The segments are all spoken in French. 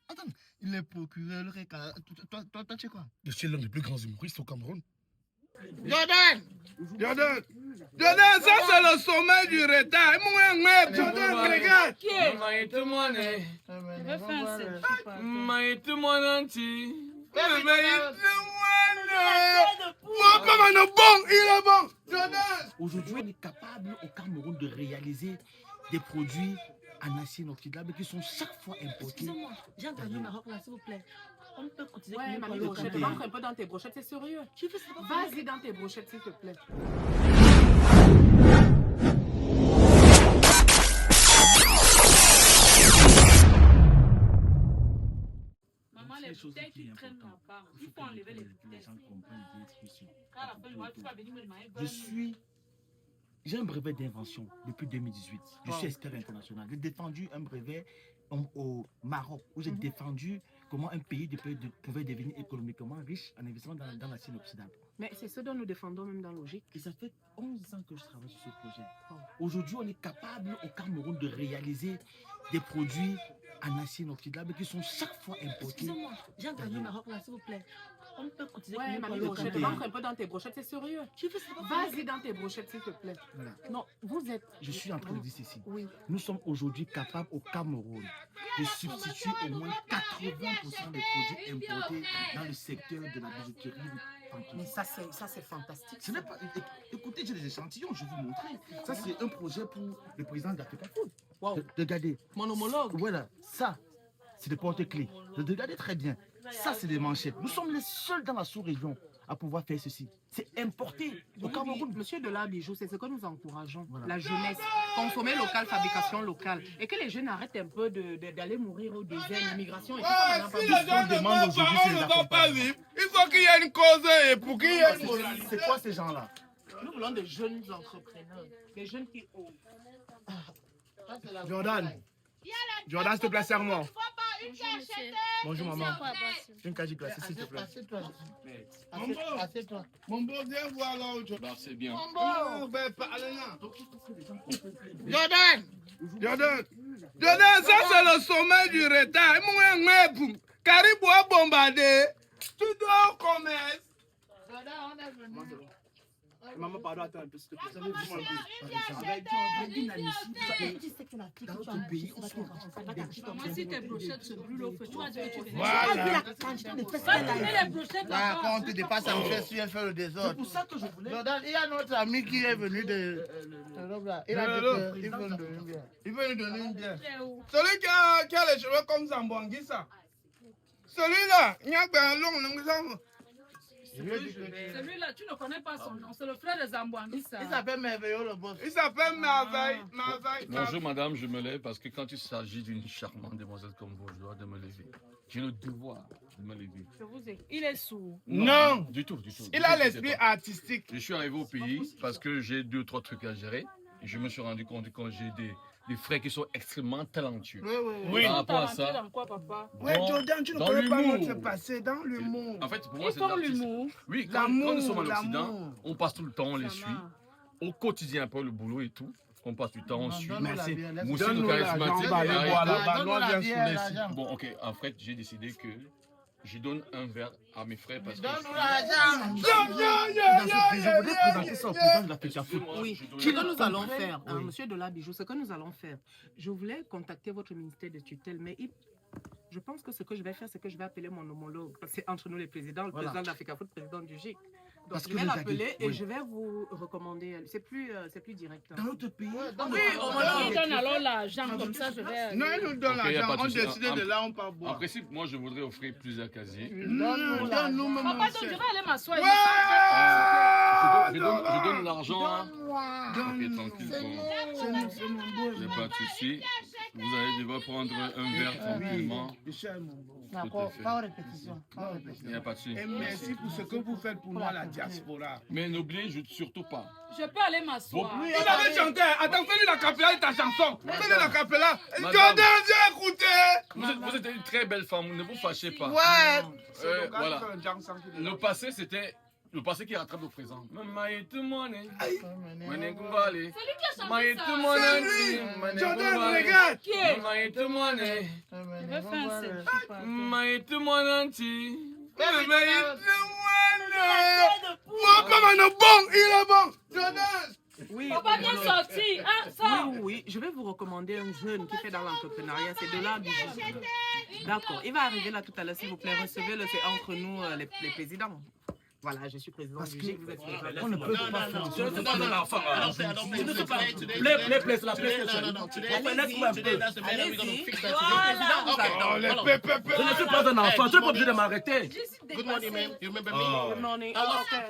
Attends, il est procureur, le RECA. Toi, tu es quoi? Je suis l'un des plus grands humoristes au Cameroun. Jordan! Jordan, ça c'est le sommet du retard. Jordan, regarde. Aujourd'hui, on est capable au Cameroun de réaliser des produits en acier inoxydable qui sont chaque fois importés. Excusez-moi, j'ai entendu Maroc là, s'il vous plaît. On peut cotiser Ouais, pour Mamie le Brochette, compter. rentre un peu dans tes brochettes, c'est sérieux. Vas-y dans tes brochettes, s'il te plaît. Maman, les bouteilles qui traînent là-bas, il faut enlever les bouteilles. J'ai un brevet d'invention depuis 2018. Je suis expert international. J'ai défendu un brevet au Maroc où j'ai défendu comment un pays pouvait devenir économiquement riche en investissant dans l'acier inoxydable. Mais c'est ce dont nous défendons même dans Logique. Et ça fait 11 ans que je travaille sur ce projet. Aujourd'hui, on est capable au Cameroun de réaliser des produits en acier inoxydable qui sont chaque fois importés. Excusez-moi, j'ai entendu Maroc là, s'il vous plaît. On peut cotiser Ouais, pour Mamie le Brochette, compter. rentre un peu dans tes brochettes, c'est sérieux. Vas-y dans tes brochettes, s'il te plaît. Voilà. Non, vous êtes... Je suis en train de dire ceci. Oui. Nous sommes aujourd'hui capables au Cameroun de substituer au moins 80% des produits importés dans le secteur de la bijouterie. Mais ça, c'est fantastique. Ce n'est pas... Écoutez, j'ai des échantillons, je vais vous montrer. Ça, c'est un projet pour le président d'Africa Food. Wow. Regardez. Mon homologue. Voilà, ça, c'est des porte-clés. Regardez très bien. Ça, c'est des manchettes. Nous sommes les seuls dans la sous-région à pouvoir faire ceci. C'est importé au Cameroun. Monsieur Delabijou, c'est ce que nous encourageons. Voilà. La jeunesse. Consommer local, fabrication locale. Et que les jeunes arrêtent un peu d'aller mourir au désert, l'immigration et tout ça. Si les gens ne parlent pas, on ne va pas vivre. Il faut qu'il y ait une cause et pour qu'il y ait une cause. C'est quoi ces gens-là? Nous voulons des jeunes entrepreneurs. Des jeunes qui osent. Jordan, s'il te plaît, serre-moi. Bonjour, maman. Une cage glacée, s'il te plaît. Assieds-toi. Mon beau, Assieds-toi. mon beau, viens voir là où tu vas. C'est bien. Oh, ben, parlez là. Jordan! Jordan, ça c'est le sommet du retard. Caribou a bombardé. Tu dois au commerce. Maman, pardon, attends un peu, s'il te plaît. Dans notre pays, on se rend Maman, si tes brochettes se brûlent au feu, tu vas dire que tu viens. Voilà. Va donner les brochettes Là, là-bas. quand on te dépasse en fait, tu viens faire le C'est désordre. pour ça que je voulais... Jordan, il y a notre ami qui est venu de l'Europe là. Il a dit qu'il veut nous donner une bière. Il veut nous donner une bière. C'est où? Celui qui a les cheveux comme Zambouangui, ça. Celui-là, il y a un long, Celui-là, tu ne connais pas son nom. C'est le frère de Zambouangui, ça. Il s'appelle Merveilleux le boss. il s'appelle Merveille. Bonjour madame, je me lève parce que quand il s'agit d'une charmante demoiselle comme vous, je dois de me lever. J'ai le devoir de me lever. Je vous écoute. Il est sourd. Non. Du tout, du tout. Il a l'esprit artistique. Je suis arrivé au pays parce que j'ai 2-3 trucs à gérer. Et je me suis rendu compte que j'ai des frères qui sont extrêmement talentueux. Oui. Par rapport à Talentueux ça, dans quoi, papa? Ouais, dans- Jordan, tu ne dans connais pas l'humour. notre passé, dans l'humour. En fait, pour moi, Ils c'est font l'artiste. l'humour. Oui, L'amour, quand nous sommes en Occident, l'amour. on passe tout le temps, on les Ça suit. marche. Au quotidien, après le boulot et tout, on passe du temps, on suit. donne-nous la Merci. bière, laisse- Moussi, Donne-nous le l'argent, charismatique. on va aller arrive. boire là-bas. Donne-nous Nous, on la vient bière, sous les l'argent. Bon, ok, en fait, j'ai décidé que je donne un verre à mes frères parce que... Donne-nous l'argent. Je voulais présenter ça au président de l'Africa Food. Excusez-moi, Oui, je dois- ce que nous allons faire, hein, Oui. monsieur Delabijou, ce que nous allons faire, je voulais contacter votre ministère de tutelle, mais je pense que ce que je vais faire, c'est que je vais appeler mon homologue, parce que c'est entre nous les présidents, le Voilà. président d'Africa Food, le président du GIC. Donc Parce je que vais les l'appeler aguets, et oui. je vais vous recommander, c'est plus direct. hein. Dans notre pays, Oui, Il donne alors l'argent, comme ça, je vais. Non, il nous donne Ok, y a l'argent. pas de On souci. décide En- de là, on part En boire. principe, moi, je voudrais offrir plusieurs casiers. Donne-nous Donne-nous, l'argent. maman. Papa, donc je vais aller m'asseoir. Ouais. Je donne l'argent. Hein. Donne-moi. Ok, tranquille. C'est bon. mon- c'est mon beau. Il n'y a pas de souci. Vous allez devoir prendre un verre tranquillement. Je suis mon beau. D'accord, fait. pas en répétition. Pas en Il répétition. n'y a pas de souci. Et merci pour ce que vous faites pour moi, la diaspora. Mais n'oubliez surtout pas. Je peux aller m'asseoir. Bon. Il avait chanté. Attends, fais-lui la capella de ta chanson. Fais-lui la capella. Madame. Jordan, j'ai écouté. Vous êtes une très belle femme, ne vous fâchez pas. Ouais. Voilà. Le passé, c'était Le passé qui rattrape le présent. Maman, tout le monde. Mané C'est Kumbali. lui qui a chanté Mané ça. tout le monde. Mané Jordan, Kumbali. regarde. Qui est? Mané tout le monde. Je vais faire un selfie. Mané tout le monde. Moi, comme un bon, il est bon. Jordan. Oui, On va bien sortir. Hein, ça. oui. Je vais vous recommander un jeune qui fait dans l'entrepreneuriat. C'est de l'art du jeune. D'accord. Il va arriver là tout à l'heure, s'il vous plaît. Recevez-le. C'est entre nous, les présidents. Voilà, je suis président du GIE, vous êtes président. On ne peut pas faire Je ne sais pas de l'enfant. Je ne sais pas. Play, la PlayStation. Laisse-moi un peu. Allez-y. Oh, les pépé. Je ne suis pas un enfant. Tu n'es pas obligé de m'arrêter. Je suis Good morning, dépassée. ma'am. You remember me? Good morning.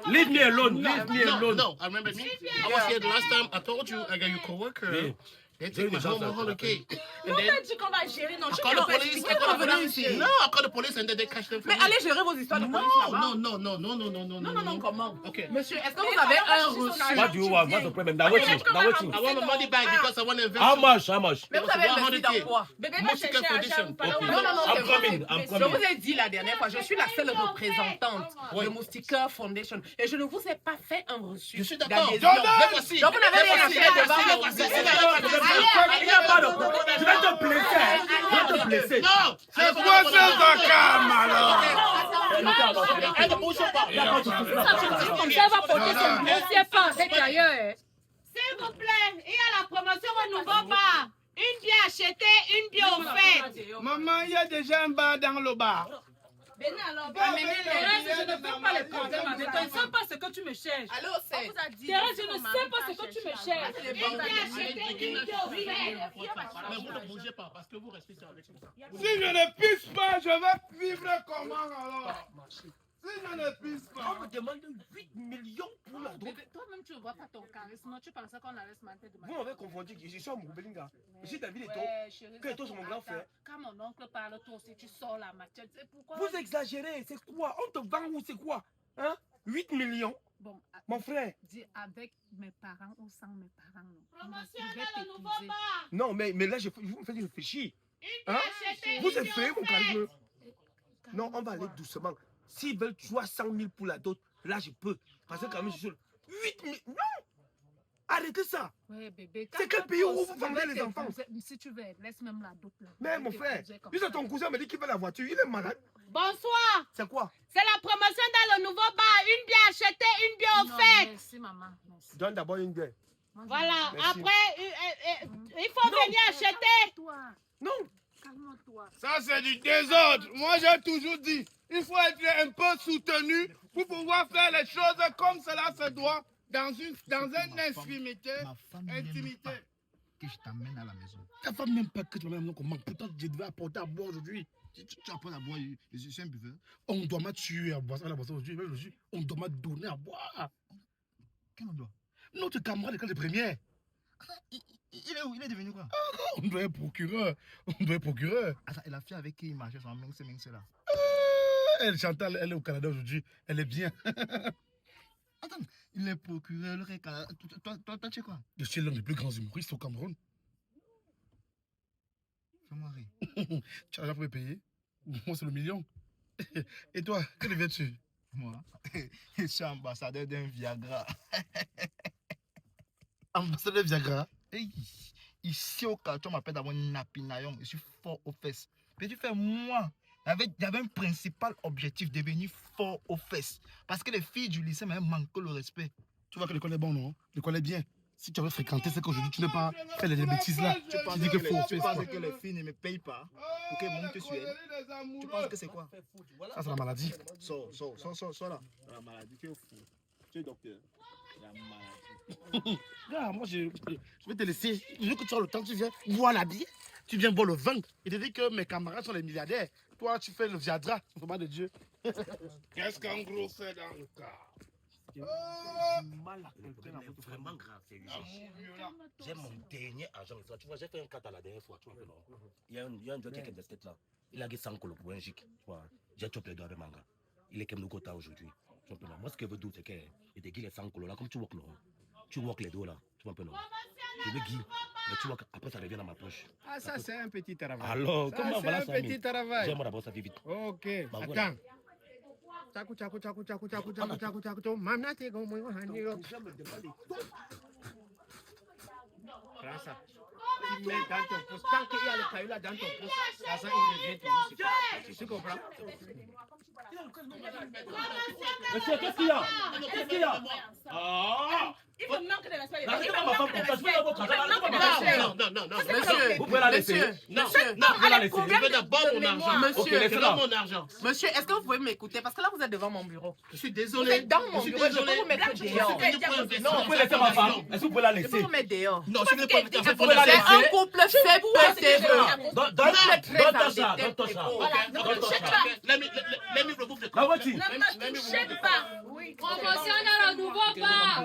Leave me alone. Leave me No, alone. no, I remember me. I was here the last time. I told you I got your coworker. They take my home 100K. And On then t'a dit qu'on va gérer nos I choses. call the police. I call the police. No, I call the police and then they catch them for Mais me. allez gérer vos histoires de police là-bas. No. Comment? Okay. Monsieur, est-ce que vous avez un reçu? What do you want? What's the problem? Now waiting. I want my money back because I want to invest. How much? How much? Mais vous avez investi dans quoi? Bébé va Musical chercher un condition. chat. Vous parlez Okay. au- Non, I'm c'est coming. vrai. I'm Je coming. vous ai dit la dernière fois, je suis la seule représentante de Moustiqueur Foundation et je ne vous ai pas fait un reçu. Je suis d'accord. d'adhésion. Mais voici. Donc vous n'avez rien à faire devant Il n'y a pas de problème. Je vais te blesser. Je vais te blesser. Non. C'est quoi ce Zakam alors? Elle ne bouge pas. Ça, tu dis comme ça, elle va porter son dossier pas avec ailleurs. S'il vous plaît, il y a la promotion au nouveau bar. Une bière achetée, une bière offerte. Maman, il y a déjà un bar dans le bar. Venez alors, Thérèse, je ne veux pas les problèmes avec toi. Je ne sais pas ce que tu me cherches. Allô, c'est. Thérèse, je ne sais pas ce que tu me cherches. Une bière achetée, une bière offerte. Mais vous ne bougez pas parce que vous restez sur avec ça. Si je ne pisse pas, je vais vivre comment alors? Si je ne pisse On pas. me demande 8 millions pour la drogue. Toi-même, tu ne vois pas ton charisme. Tu pensais qu'on allait se mentir de Vous m'avez confondu, je suis un Moubelinga. Je suis David Eto. Que Eto, c'est mon grand frère. Quand mon oncle parle, toi aussi, tu sors la matière. Tu sais pourquoi? Vous exagérez, c'est quoi? On te vend ou c'est quoi? Hein? 8 millions? Bon, Mon frère. dis avec mes parents ou sans mes parents. Promotion dans le nouveau bar. Non, mais là, vous me faites réfléchir. Une bière achetée, Vous une bière effrayez mon offerte. charisme. Non, on va aller doucement. S'ils veulent 300 000 pour la dot, là, je peux. Parce que quand même, je suis 8 000. Non! Arrêtez ça. Oui, bébé. C'est quel pays où vous vendez les enfants? Si tu veux, laisse même la doute. Mais mon frère, juste ton cousin me dit qu'il veut la voiture. Il est malade. Bonsoir. C'est quoi? C'est la promotion dans le nouveau bar. Une bière achetée, une bière offerte. Merci, maman. Merci. Donne d'abord une bière. Voilà. Merci. Après, il faut venir acheter. Toi, Non! calme-toi. Ça, c'est du désordre. Moi, j'ai toujours dit, il faut être un peu soutenu pour pouvoir faire les choses comme cela se doit dans une intimité. Ma femme n'aime Intimité. pas que je t'amène à la maison. Ta femme n'aime pas que tu m'amènes comment? Pourtant, je devais apporter à boire aujourd'hui. Tu apprends à boire, je suis un buveur. On doit m'a tué à boire à la boisson aujourd'hui. Même aujourd'hui, on doit m'a donné à boire. Quel endroit? Notre camarade d'école de première. Il est où? Il est devenu quoi? On doit être procureur. On doit être procureur. Attends, et la fille avec qui il marchait son mince là. Elle chante, elle est au Canada aujourd'hui. Elle est bien. Attends, il est procureur, le Canada. Toi, tu es quoi? Je suis l'un des plus grands humoristes au Cameroun. Fais-moi rire. Tu as déjà pu payer? Moi, c'est le million. Et toi, que deviens-tu? Moi, je suis ambassadeur d'un Viagra. Ambassadeur Viagra. Hey, ici au carton, on m'appelle d'abord Napinayon. Je suis fort aux fesses. Mais tu fais moi. J'avais un principal objectif, devenir fort aux fesses. Parce que les filles du lycée m'avaient manqué le respect. Tu vois que l'école est bon, non? L'école est bien. Si tu avais fréquenté, c'est qu'aujourd'hui, tu n'as pas fait les bêtises là. Tu penses dis que faux aux tu fesses, penses quoi. que les filles ne me payent pas pour qu'elles montent sur elles? Tu penses que c'est quoi? Ça, c'est la maladie. Sors là. La maladie, tu es fou. Tu es docteur. La maladie. Regarde, moi, je vais te laisser. Je veux que tu as le temps, tu viens boire la bière. Tu viens boire le vin. Il te dit que mes camarades sont les milliardaires. Toi, tu fais le Viagra. Vraiment de Dieu. Qu'est-ce qu'un gros fait dans le cas? Vraiment grave, sérieux. J'ai mon dernier agent. Tu vois, j'ai fait un cas la dernière fois. Tu vois, non? Il y a un joueur qui est de cette tête là. Il a gagné 100 colos pour un gic. Tu vois, j'ai chopé les doigts de manga. Il est comme nous quota aujourd'hui. Tu vois, moi, ce que je veux dire, c'est qu'il te guide les 100 colos là. Comme tu vois, non? Tu vois les dos là. Tu vois, non? Je le guide. Mais tu vois qu'après, ça revient dans ma poche. Ah, ça, c'est un petit travail. Alors, Ça, comment c'est voilà un ça? petit travail. J'aimerais d'abord ça vite vite. Ok, Bah, voilà. attends. Chaku, chaku, chaku, chaku, chaku, chaku, chaku, chaku, chaku. Mamna te go, moi, haniro. Prends ça. Tu mets dans ton poste. Tant qu'il y a le caillou là dans ton poste, l'argent il revient toujours. Tu comprends? Monsieur, qu'est-ce qu'il y a? Qu'est-ce qu'il y a? Ah! Il me manque de respect. Laissez pas ma femme comme ça, je veux la votre argent. Non. Monsieur, Vous pouvez la laisser. Non, Vous pouvez la laisser. je veux d'abord mon argent. Ok, monsieur, laissez-la. Mon argent. monsieur, est-ce que vous pouvez m'écouter? Parce que là, vous êtes devant mon bureau. Je suis Vous désolé. êtes dans mon Je suis bureau, je peux désolé. vous mettre Je suis dehors. venu pour investir. Non, vous pouvez laisser ma femme. Est-ce que vous pouvez la Je peux laisser? vous mettre dehors. Non, je suis venu pour investir. Vous pouvez la C'est laisser. un couple CPTE. Donne ton chat. Donne ton chat. Donne ton chat. Let me remove the La voiture. Let me remove the car. Promotion dans le nouveau bar.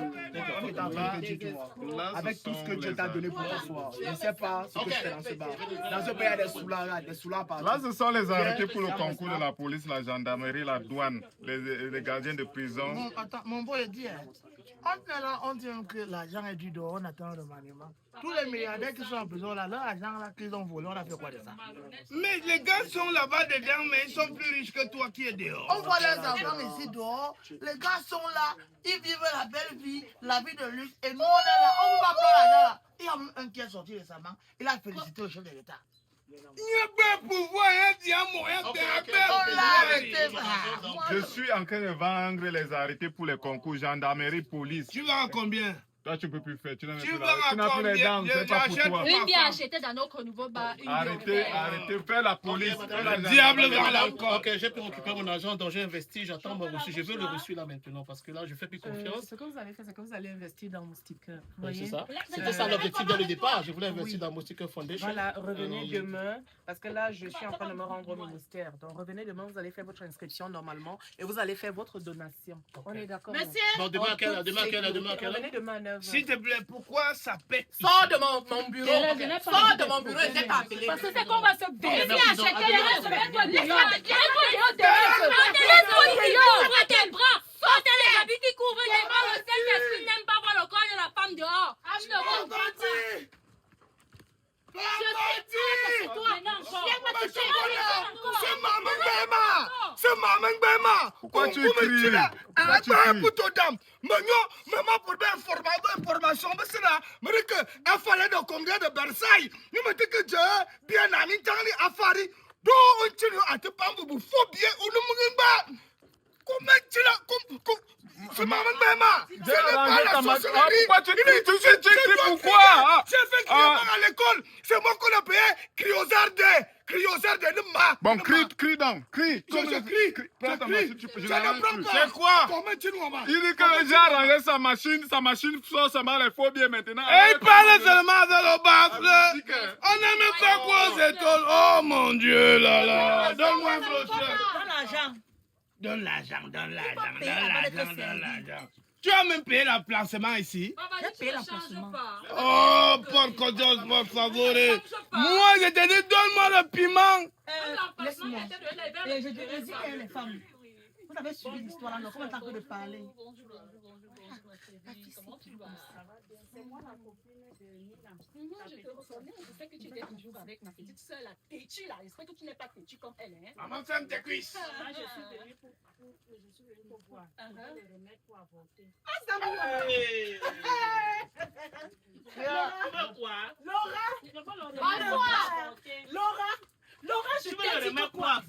On est en train de dire, tu vois, avec tout ce que Dieu t'a donné pour ce soir, je ne sais pas ce que je fais dans ce bar. Dans ce pays, il y a des soulards partout. Là, ce sont les arrêtés pour le concours de la police, la gendarmerie, la douane, les gardiens de prison. Bon, attends, mon boy dit, on est là, on dit que l'argent est du dehors, on attend le maniement. Tous les milliardaires qui sont en prison là, leur argent là qu'ils ont volé, on a fait quoi de ça? Mais les gars sont là-bas dedans, mais ils sont plus riches que toi qui es dehors. On voit les enfants ici dehors, les gars sont là, ils vivent la belle vie, la vie de luxe, et nous on est là, on va prendre l'argent là. Il y a un qui est sorti récemment, il a félicité le chef de l'État. Il n'y a pas de pouvoir, il y a moyen On l'a arrêté, Je suis en train de vendre les arrêtés pour les concours gendarmerie, police. Tu vas à combien? Toi, tu peux plus faire. Tu n'as Tu plus vas la- à tu n'as plus les combien? dents, c'est pas pour J'achète toi. Une bière achetée dans notre nouveau bar. Arrêtez, fais la police. Ok, fais la diable gendarmerie. va là encore. Ok, j'ai pu récupérer mon argent dont j'ai investi, j'attends mon reçu. Je veux le reçu là maintenant parce que là, je fais plus confiance. Ce que vous allez faire, c'est que vous allez investir dans mon sticker. Vous Oui, voyez? c'est ça. C'était ça l'objectif dès le départ. Je voulais investir Oui. dans Moustique Foundation. Voilà, revenez demain, parce que là, je suis en train de me rendre au ministère. Donc, revenez demain, vous allez faire votre inscription normalement et vous allez faire votre donation. On est d'accord? Monsieur, Bon, demain à quelle heure? Demain à quelle heure? Demain à quelle heure? Revenez demain à 9h. S'il te plaît, pourquoi ça pète? Sors de mon bureau. Sors de mon bureau et t'es pas appelé. Parce que c'est qu'on va se baisser. merci, Acheter donc, les à restes. demain. Mets-toi dehors. Mets-toi dehors. Ouvre tes bras. Sortez les habits qui couvrent les bras. Le Saint-Esprit n'aime pas voir le corps de la femme dehors. Je ne comprends pas. C'est toi. Maintenant encore. C'est Maman Bema. Pourquoi tu cries? Pourquoi tu cries? Maman, pour bien information, mais c'est là, mais que il fallait de congrès de Versailles. Il me dit que Dieu, bien ami, dans les affaires, dont on tient à te prendre pour faut bien ou le monde. Comment tu l'as, c'est Maman Bema. J'ai arrangé ta machine. Ah, pourquoi tu cries? Tu cries pourquoi? J'ai fait crier à l'école. C'est moi qu'on a payé Criosarde. Criosarde de ma. Bon, crie donc, crie. Je crie. Prends ta machine, je l'arrange plus. C'est quoi? Comment tu nous as? Il dit que j'ai arrangé sa machine sort seulement les faux billets maintenant. Et il parle seulement de le bas. On n'a même pas quoi aux étoiles. Oh mon Dieu, là là. Donne-moi un brochet. Donne l'argent. Donne l'argent. Tu as même payé l'emplacement ici. J'ai payé l'emplacement. Oh, por Dios, por favor. Moi, je te dis, donne-moi le piment. Laisse-moi. Et je te dis que les femmes, vous avez suivi l'histoire là, donc on est en train de parler. Je te reconnais, je sais que tu étais toujours avec ma petite soeur, la têtue là. J'espère que tu n'es pas têtue comme elle. Hein? Maman, ferme tes cuisses. Moi, je suis venue pour voir. Le remède pour avorter. Laura, je t'ai dit quoi?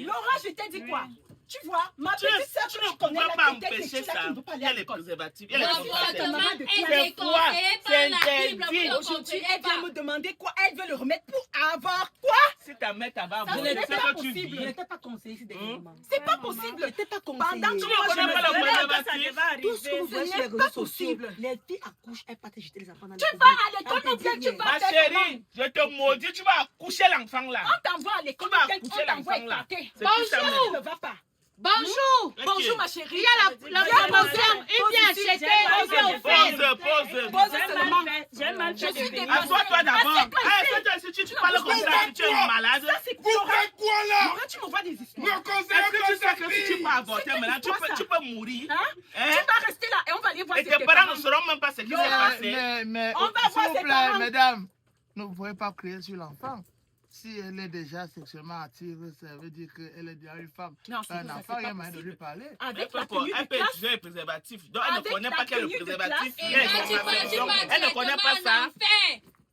Laura, je t'ai dit quoi? Tu vois, ma petite sœur, tu ne connais pas empêcher ça. Tu ne peux pas aller à l'école. Aujourd'hui, elle vient me demander quoi. Elle veut le remettre pour avoir quoi? Si ta mère t'avait Ce avoué, n'était c'est pas que tu possible. Je vis. n'étais pas conseillée ici dernièrement. C'est pas possible. C'était pas conseillé. Pendant que Tu moi, ne je connais me pas la lève, problématique. Tout ce que vous voyez ce sur les n'est pas réseaux sociaux, possible. les filles accouchent, elles partent jeter les enfants dans les Tu poubelles. vas à l'école ou bien tu vas Ma faire comment? chérie, je te maudis, tu vas accoucher l'enfant là. On t'envoie à l'école Tu vas ou bien accoucher on t'envoie l'enfant, là. éclater. C'est tout ça, Bonjour. Ne va pas. Bonjour. Bonjour ma chérie. Il y a la promotion. Une bien achetée, une bien offerte. Pose seulement. J'ai mal fait de venir. Assois-toi d'abord. Si tu parles comme ça, tu es malade. Ça c'est Vous faites quoi là? Laura, tu m'envoies des histoires. Me conseillez Est-ce que pas tu sais sa que si tu fille. peux avorter maintenant, tu peux mourir? Hein? Hein? Tu vas rester là et on va aller voir Et tes tes parents ne sauront même pas ce qui s'est passé. Mais, On va s'il voir vous ses plaît, parents. mesdames, ne vous pouvez pas crier sur l'enfant. Si elle est déjà sexuellement attirée, ça veut dire qu'elle est déjà une femme. Non, c'est Un ça, enfant, c'est il y a pas moyen de lui possible. parler. Avec Elle la peut tenue de classe, utiliser un préservatif. Donc, elle ne Avec connaît la pas quel est le tenue de préservatif. classe. Il y a Et une là, tu conversation. vas Elle ne connaît pas ça.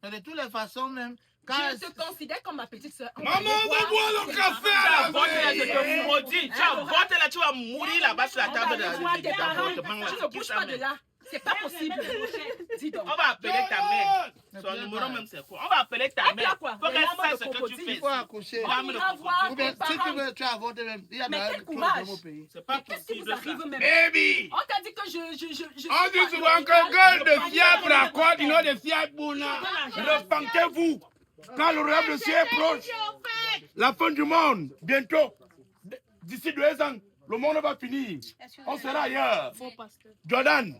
Mais de toutes les façons, même, quand je elle... te considère comme ma petite soeur. Maman, on va boire le Tu café as à voté là, je la te maudis. Tu as voté là, tu vas mourir là-bas sur la On table de va aller voir tes parents. d'avortement. Tu ne bouges pas de là. C'est pas possible. Dis donc. On va appeler ta mère. Son numéro même c'est quoi? On va appeler ta mère. quoi? Faut Les qu'elle larmes sache de ce que tu crocodile. fais. Il faut accoucher. On ira voir Ou bien, tes si tu parents. veux, tu as avorté même. Il y a Mais d'ailleurs quel des clauses courage. dans mon pays. C'est pas Qu'est-ce qui vous possible arrive ça. même? Baby! On t'a dit que je On dit souvent que gueule de fiable à quoi, dis de fiable bouna. Repentez-vous. Quand le rêve de ciel est proche, la fin du monde, bientôt, d'ici 2 ans, le monde va finir. On sera ailleurs. Jordan,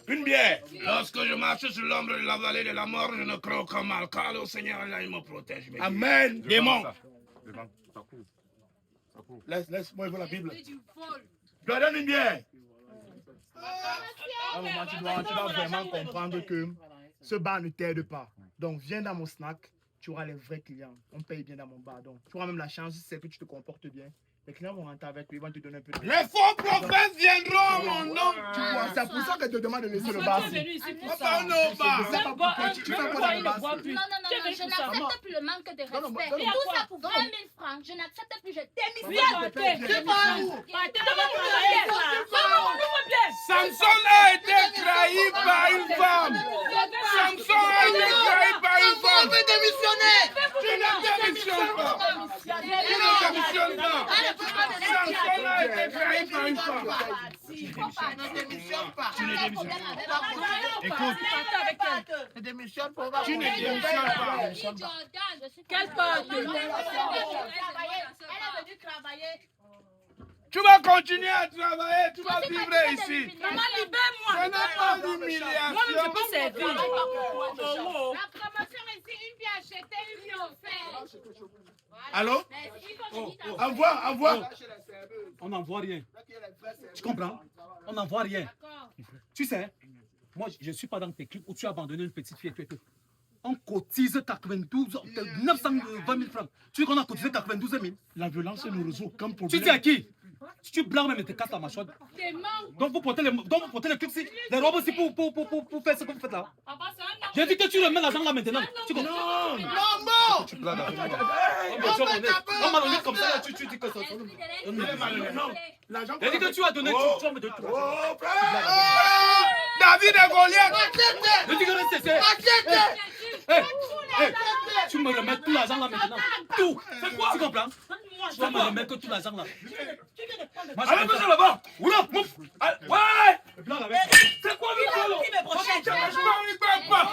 une bière. Lorsque je marche sur l'ombre de la vallée de la mort, je ne crois qu'en mal, car le Seigneur là, il me protège. Amen. Démon. Laisse-moi voir la Bible. Jordan, une bière. À un moment, tu dois vraiment comprendre que ce bar ne t'aide pas. Donc, viens dans mon snack, tu auras les vrais clients. On paye bien dans mon bar. Donc, tu auras même la chance, si c'est que tu te comportes bien. Les clients vont rentrer avec lui, ils vont te donner un peu de... Les faux prophètes viendront, mon nom. Tu vois, c'est pour ça que je te demande de laisser le bar. Papa, non, bar. Tu sais pas pourquoi tu fais quoi dans le bar. Non, je n'accepte plus le manque de respect. donne-moi. Tout ça pour 20 000 francs. Je n'accepte plus, je démissionne. Samson a été trahi par une femme. Samson a été trahi par une femme. Tu ne démissionnes pas. Tu ne démissionnes pas. Samson a été trahi par une femme. Ne démissionne pas. Tu ne démissionnes pas. Écoute, Ne démissionne pas. tu ne démissionnes pas. Quelle porte? Elle est venue travailler. Tu vas continuer à travailler, tu vas vivre ici. Maman, libère-moi. Ce n'est pas l'humiliation. Moi, je peux servir. La promotion ici, une vie achetée, une vie offerte. Allô? Envoie. On n'en voit rien. Tu comprends? On n'en voit rien. Tu sais, moi, je ne suis pas dans tes clips où tu as abandonné une petite fille et tout. On cotise 920 000 francs. Tu dis qu'on a cotisé 92 000? La violence nous résout aucun problème. Tu dis à qui? Si tu blâmes même et te casses la mâchoire. Donc vous portez les clips ici, les robes aussi pour faire ce que vous faites là. J'ai dit que tu remets l'argent là maintenant. Tu comprends? Non, Tu prends l'argent. On m'a donné comme ça, là, tu dis que ça. J'ai dit que tu as donné, tu vas me donner tout l'argent. David et Goliath. Je dis que c'est... Tu me remets tout l'argent là maintenant. Tout. C'est quoi? Tu comprends? Tu vas me remettre tout l'argent là. Allez, monsieur là-bas. Oula, mouf. Ouais. C'est quoi le pas.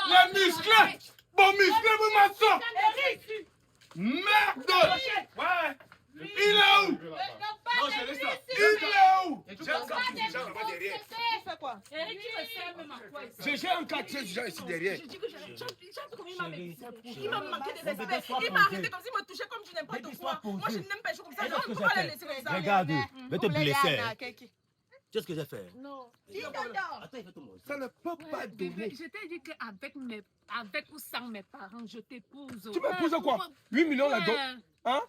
Les musclés. Bon musclé, vous m'attendez. Merde. Ouais. Il est où? Non, je laisse ça. Il est où? J'ai un quartier déjà ici derrière. Il m'a manqué de respect. Il m'a arrêté comme s'il me touchait comme du n'importe quoi. Moi, je n'aime pas les choses comme ça. Je ne peux pas les laisser comme ça. Regarde, je vais te blesser. Qu'est-ce que j'ai fait? Non. Ça ne peut pas donner. Je t'ai dit qu'avec ou sans mes parents, je t'épouse. Tu m'épouses quoi? 8 millions là-dedans. Hein?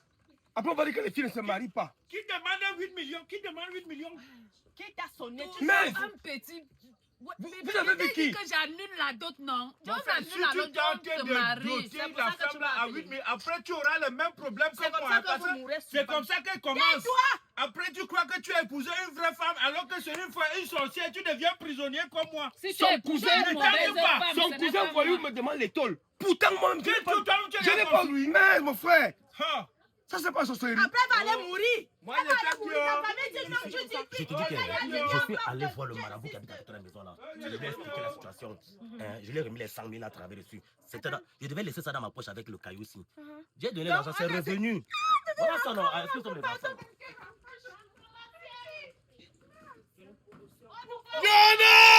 Après, on va dire que les filles ne se marient pas. Qui demande 8 millions? Qui demande 8 millions? Qui t'a sonné? Mais Un petit... vous avez vu qui? que j'annule la dot, non? Si tu tentes de doter la femme là à 8 millions, après tu auras le même problème que moi. C'est comme ça qu'elle commence. Après, tu crois que tu as épousé une vraie femme alors que c'est une sorcière, tu deviens prisonnier comme moi. Son cousin voyou me demande les tôles. Pourtant, moi-même, je n'ai pas lui. Mais mon frère, ça c'est pas sorcellerie. Après, elle va aller mourir. Moi, Ta famille dit non, je dis. Je te dis que je suis allé voir le marabout qui habite à côté de la maison là. Je lui ai expliqué la situation. Je lui ai remis les 100 000 à travers dessus. Je devais laisser ça dans ma poche avec le caillou aussi. J'ai donné l'argent, c'est revenu. Voilà ça, non. Est-ce que sont mes enfants? Jordan!